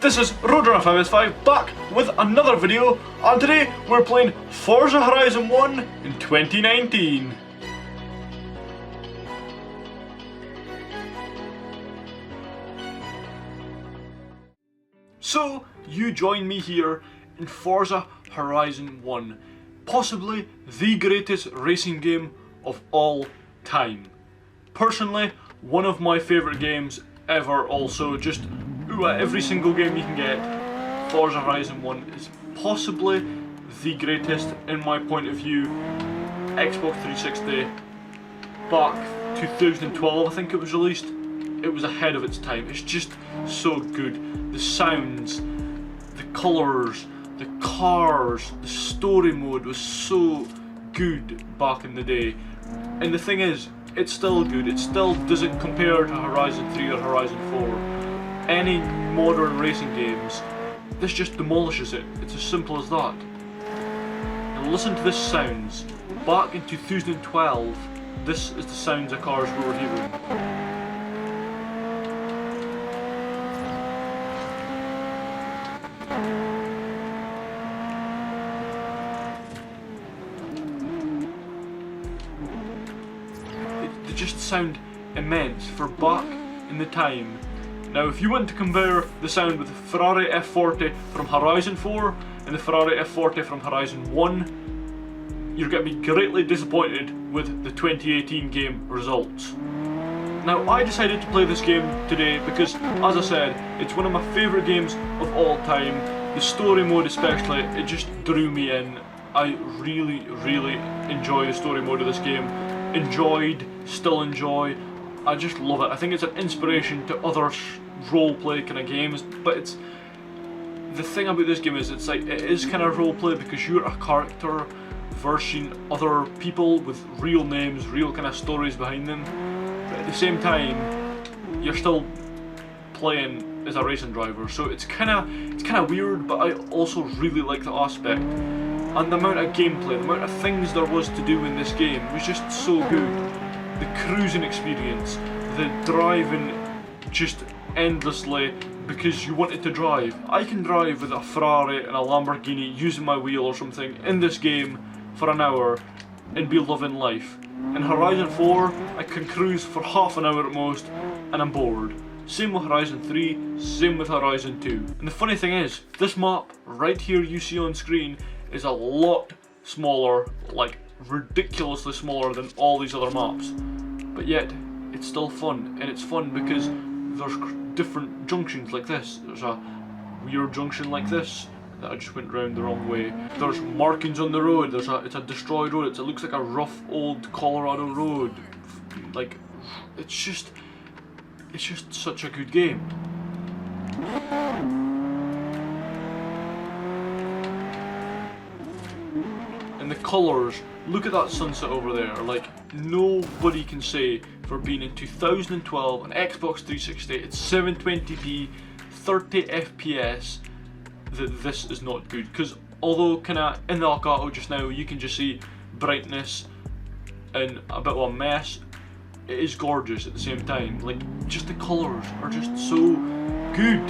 This is Roadrunner5s5 back with another video, and today we're playing Forza Horizon 1 in 2019. So, you join me here in Forza Horizon 1, possibly the greatest racing game of all time. Personally, one of my favourite games ever also, just every single game you can get, Forza Horizon 1 is possibly the greatest in my point of view. Xbox 360, back 2012 I think it was released, it was ahead of its time. It's just so good. The sounds, the colours, the cars, the story mode was so good back in the day. And the thing is, it's still good. It still doesn't compare to Horizon 3 or Horizon 4. Any modern racing games, this just demolishes it. It's as simple as that. And listen to this sounds. Back in 2012, this is the sounds of cars we were hearing. They just sound immense for back in the time. Now, if you want to compare the sound with the Ferrari F40 from Horizon 4 and the Ferrari F40 from Horizon 1, you're going to be greatly disappointed with the 2018 game results. Now, I decided to play this game today because, as I said, it's one of my favourite games of all time. The story mode especially, it just drew me in. I really enjoy the story mode of this game. Enjoyed, still enjoy. I just love it. I think it's an inspiration to other roleplay kind of games, but it's the thing about this game is it's like it is kind of roleplay because you're a character versus other people with real names, real kind of stories behind them. But at the same time, you're still playing as a racing driver, so it's kind of weird. But I also really like the aspect and the amount of gameplay, the amount of things there was to do in this game was just so good. The cruising experience, the driving just endlessly because you wanted to drive. I can drive with a Ferrari and a Lamborghini using my wheel or something in this game for an hour and be loving life. In Horizon 4, I can cruise for half an hour at most and I'm bored. Same with Horizon 3, same with Horizon 2. And the funny thing is, this map right here you see on screen is a lot smaller, like ridiculously smaller than all these other maps, but yet it's still fun. And it's fun because there's different junctions like this. There's a weird junction like this that I just went round the wrong way. There's markings on the road. It's a destroyed road. It looks like a rough old Colorado road. Like it's just such a good game. And the colours, look at that sunset over there. Like, nobody can say for being in 2012 on Xbox 360 at 720p 30 FPS that this is not good. Because although kinda in the Elgato just now you can just see brightness and a bit of a mess, it is gorgeous at the same time. Like, just the colours are just so good.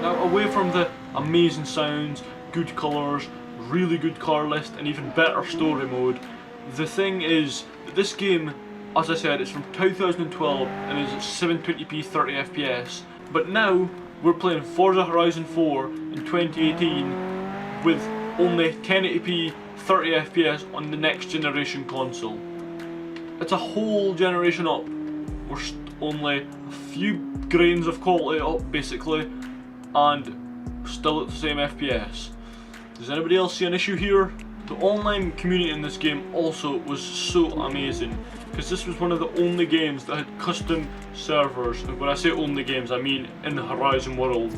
Now, away from the amazing sounds, good colours, really good car list, and even better story mode, the thing is that this game, as I said, it's from 2012 and is at 720p 30 FPS. But now we're playing Forza Horizon 4 in 2018 with only 1080p 30 FPS on the next generation console. It's a whole generation up. We're only a few grains of quality up basically, and still at the same FPS. Does anybody else see an issue here? The online community in this game also was so amazing, because this was one of the only games that had custom servers. And when I say only games, I mean in the Horizon world,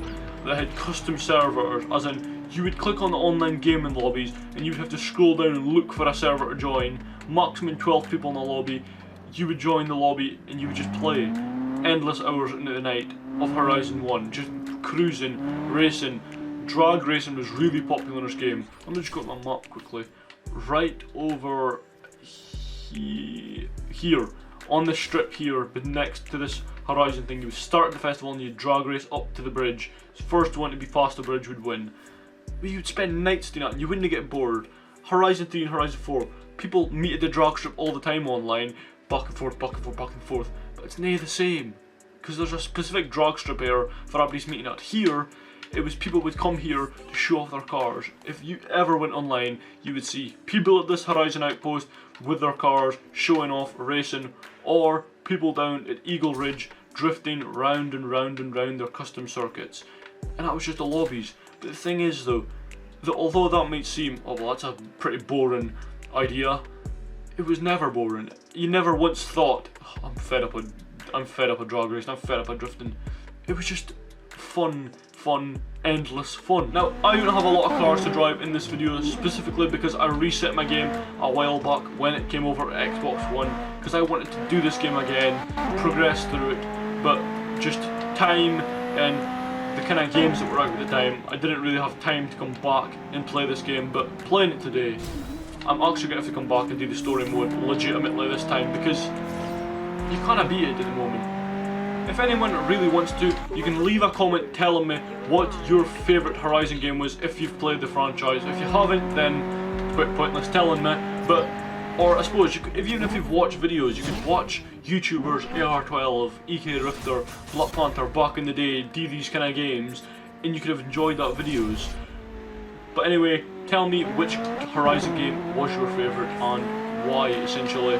that had custom servers, as in you would click on the online gaming lobbies and you would have to scroll down and look for a server to join. Maximum 12 people in the lobby. You would join the lobby and you would just play endless hours into the night of Horizon 1, just cruising, racing. Drag racing was really popular in this game. Let me just go to my map quickly. Right over here on the strip here, but next to this Horizon thing. You would start the festival and you'd drag race up to the bridge. So first one to be past the bridge would win. But you'd spend nights doing that and you wouldn't get bored. Horizon 3 and Horizon 4, people meet at the drag strip all the time online, back and forth, back and forth, back and forth, but it's near the same. Because there's a specific drag strip here for everybody's meeting at. Here, it was people would come here to show off their cars. If you ever went online, you would see people at this Horizon outpost with their cars showing off, racing, or people down at Eagle Ridge drifting round and round and round their custom circuits. And that was just the lobbies. But the thing is though, that although that might seem, oh well, that's a pretty boring idea, it was never boring. You never once thought, oh, I'm fed up with drag racing, I'm fed up with drifting. It was just fun, endless fun. Now, I don't have a lot of cars to drive in this video, specifically because I reset my game a while back when it came over to Xbox One, because I wanted to do this game again, progress through it, but just time and the kind of games that were out at the time, I didn't really have time to come back and play this game. But playing it today, I'm actually going to have to come back and do the story mode legitimately this time, because you can't beat it at the moment. If anyone really wants to, you can leave a comment telling me what your favourite Horizon game was if you've played the franchise. If you haven't, then it's quite pointless telling me. But, or I suppose, even if you've watched videos, you can watch YouTubers, AR12, EK Rifter, Black Panther back in the day do these kind of games, and you could have enjoyed that videos. But anyway, tell me which Horizon game was your favourite and why, essentially.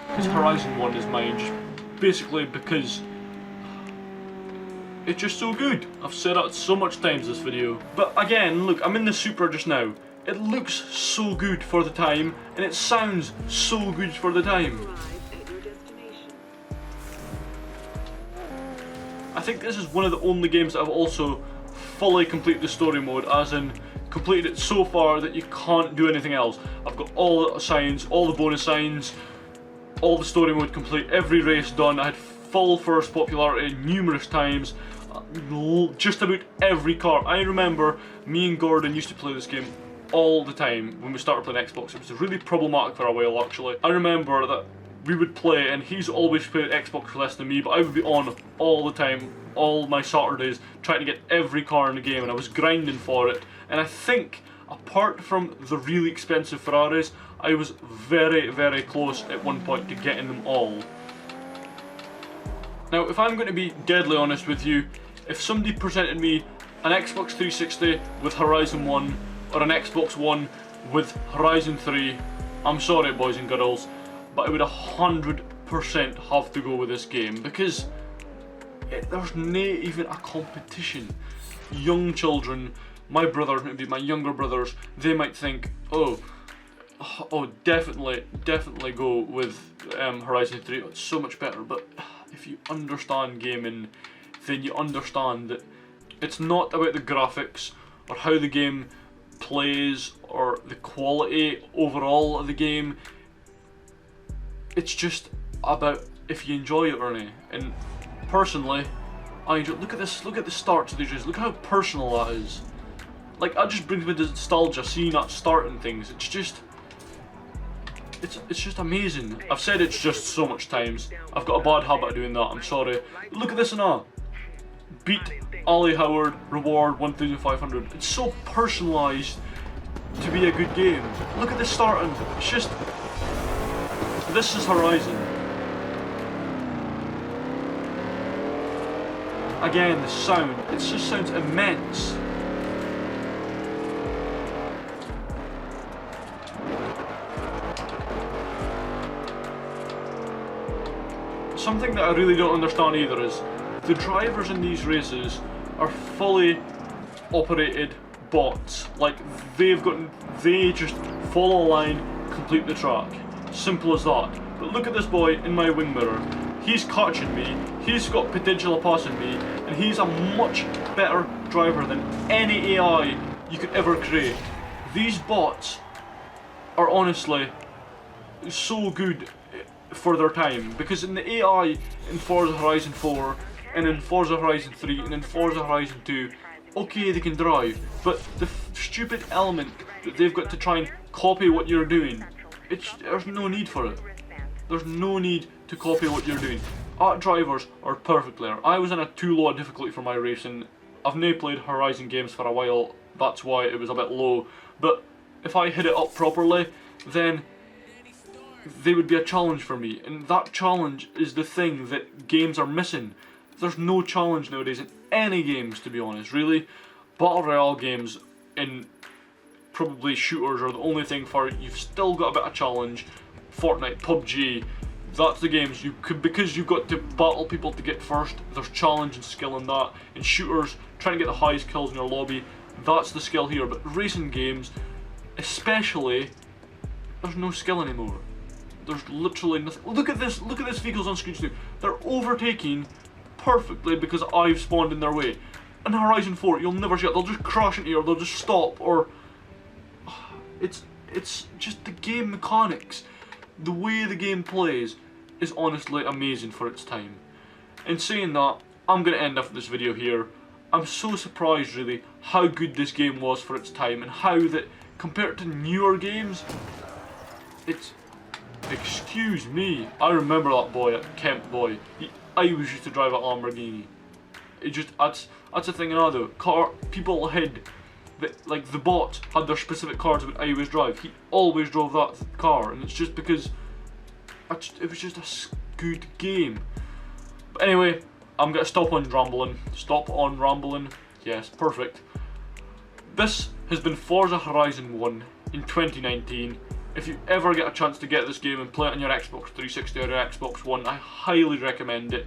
Because Horizon 1 is mine, just basically because it's just so good. I've said that so much times this video. But again, look, I'm in the Supra just now. It looks so good for the time, and it sounds so good for the time. I think this is one of the only games that I've also fully completed the story mode, as in completed it so far that you can't do anything else. I've got all the signs, all the bonus signs, all the story mode complete, every race done. I had full first popularity numerous times, just about every car. I remember me and Gordon used to play this game all the time when we started playing Xbox. It was really problematic for a while actually. I remember that we would play, and he's always played Xbox less than me, but I would be on all the time, all my Saturdays, trying to get every car in the game, and I was grinding for it. And I think, apart from the really expensive Ferraris, I was very, very close at one point to getting them all. Now, if I'm going to be deadly honest with you, if somebody presented me an Xbox 360 with Horizon 1, or an Xbox One with Horizon 3, I'm sorry boys and girls, but I would 100% have to go with this game, because there's not even a competition. Young children, my brothers, maybe my younger brothers, they might think, oh, definitely go with Horizon 3, it's so much better. But if you understand gaming, then you understand that it's not about the graphics or how the game plays or the quality overall of the game. It's just about if you enjoy it or not. And personally, I enjoy. Look at this. Look at the start to these. Look how personal that is. Like, that just brings me nostalgia seeing that starting things. It's just amazing. I've said it's just so much times. I've got a bad habit of doing that. I'm sorry. Look at this and that. Beat Ali Howard, reward 1,500. It's so personalised to be a good game. Look at the starting. It's just. This is Horizon. Again, the sound. It just sounds immense. Something that I really don't understand either is the drivers in these races are fully operated bots. Like, they just follow a line, complete the track. Simple as that. But look at this boy in my wing mirror. He's catching me, he's got potential of passing me, and he's a much better driver than any AI you could ever create. These bots are honestly so good for their time, because in the AI in Forza Horizon 4 and in Forza Horizon 3 and in Forza Horizon 2, okay, they can drive, but the stupid element that they've got to try and copy what you're doing, there's no need for it. There's no need to copy what you're doing. Art drivers are perfect there. I was in a too low difficulty for my racing. I've now played Horizon games for a while, that's why it was a bit low. But if I hit it up properly, then they would be a challenge for me. And that challenge is the thing that games are missing. There's no challenge nowadays in any games, to be honest, really. Battle Royale games in probably shooters are the only thing for it. You've still got a bit of challenge. Fortnite, PUBG, that's the games you could, because you've got to battle people to get first. There's challenge and skill in that. In shooters, trying to get the highest kills in your lobby, that's the skill here. But racing games, especially, there's no skill anymore. There's literally nothing. Look at this vehicles on screen too. They're overtaking perfectly because I've spawned in their way. In Horizon 4, you'll never see it. They'll just crash into you, or they'll just stop, or it's just the game mechanics. The way the game plays is honestly amazing for its time. In saying that, I'm going to end off this video here. I'm so surprised really how good this game was for its time, and how that compared to newer games, it's, excuse me, I remember that boy at Kent Boy. I always used to drive a Lamborghini. It just, that's the thing another. People had, like the bot had their specific cars that I always drive. He always drove that car, and it's just because it was just a good game. But anyway, I'm gonna stop on rambling. Yes, perfect. This has been Forza Horizon 1 in 2019. If you ever get a chance to get this game and play it on your Xbox 360 or your Xbox One, I highly recommend it.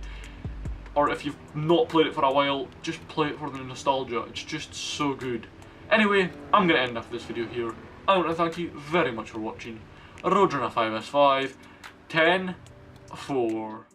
Or if you've not played it for a while, just play it for the nostalgia. It's just so good. Anyway, I'm going to end off this video here. I want to thank you very much for watching. Roger 5S5, 10, 4.